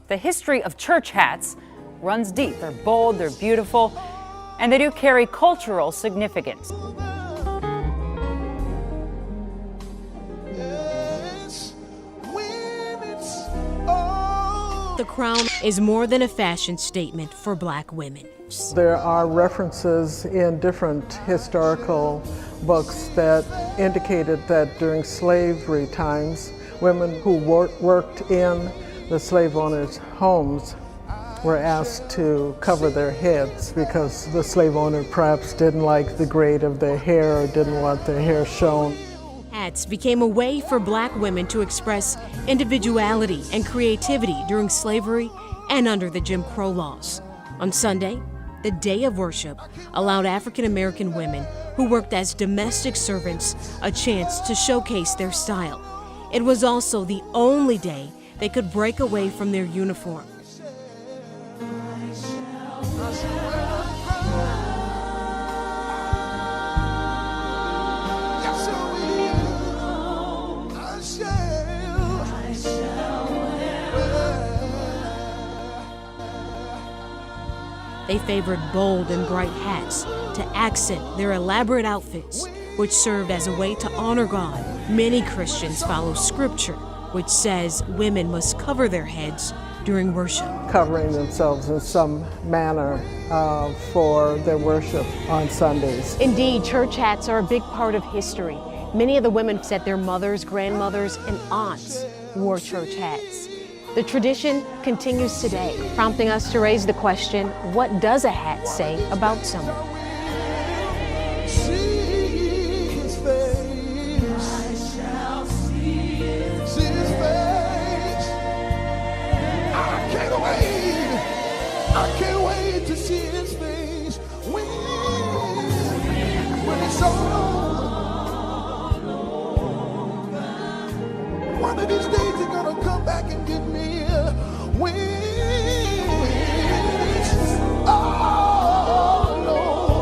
The history of church hats runs deep. They're bold, they're beautiful, and they do carry cultural significance. The crown is more than a fashion statement for Black women. There are references in different historical books that indicated that during slavery times, women who worked in the slave owners' homes were asked to cover their heads because the slave owner perhaps didn't like the grade of their hair or didn't want their hair shown. Hats became a way for Black women to express individuality and creativity during slavery and under the Jim Crow laws. On Sunday, the day of worship allowed African American women who worked as domestic servants a chance to showcase their style. It was also the only day they could break away from their uniform. They favored bold and bright hats to accent their elaborate outfits, which served as a way to honor God. Many Christians follow scripture, which says women must cover their heads during worship. Covering themselves in some manner for their worship on Sundays. Indeed, church hats are a big part of history. Many of the women said their mothers, grandmothers, and aunts wore church hats. The tradition continues today, prompting us to raise the question, what does a hat say about someone? I can't wait to see his face when it's all over. One of these days he's gonna come back and get me when it's all over.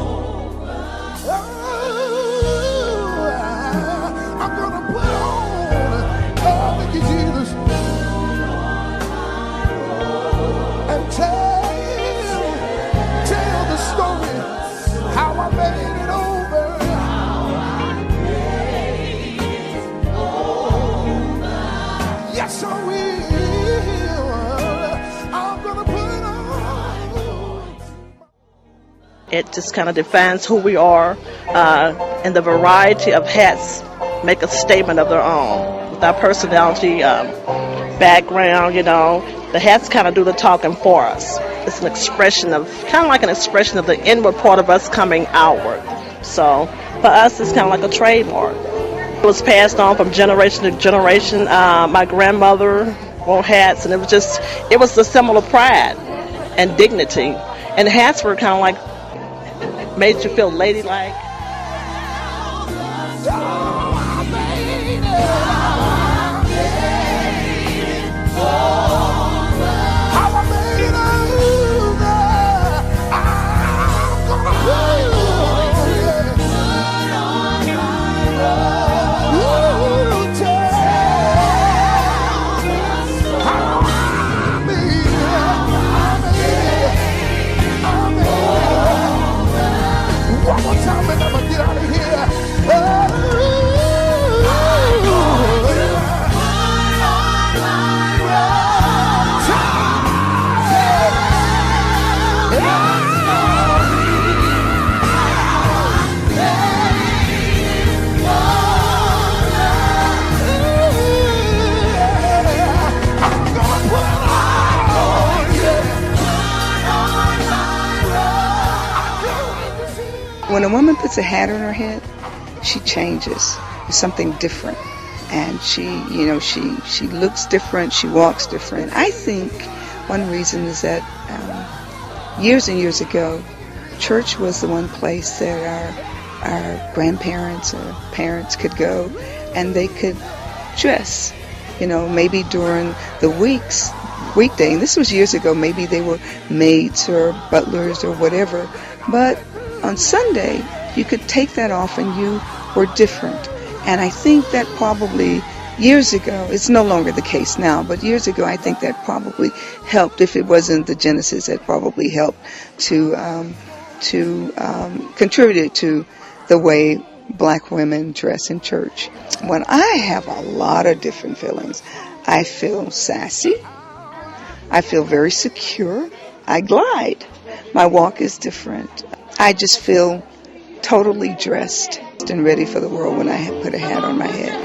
I'm gonna put on, thank you, Jesus, and tell the story, how I made it over. Yes, I will. I'm gonna put it on. It just kind of defines who we are, and the variety of hats make a statement of their own. With our personality, background, the hats kind of do the talking for us. It's an expression of, kind of like an expression of the inward part of us coming outward. So for us, it's kind of like a trademark. It was passed on from generation to generation. My grandmother wore hats, and it was the symbol of pride and dignity. And hats were kind of like, made you feel ladylike. One more time and I'm gonna get out of here. When a woman puts a hat on her head, she changes. It's something different. And she looks different, she walks different. I think one reason is that years and years ago, church was the one place that our grandparents or parents could go and they could dress. Maybe during the weekday, and this was years ago, maybe they were maids or butlers or whatever, but on Sunday, you could take that off and you were different. And I think that probably Years ago, it's no longer the case now, but years ago I think that probably helped. If it wasn't the Genesis, that probably helped to contribute to the way black women dress in church. When I have a lot of different feelings, I feel sassy. I feel very secure. I glide. My walk is different. I just feel totally dressed and ready for the world when I put a hat on my head.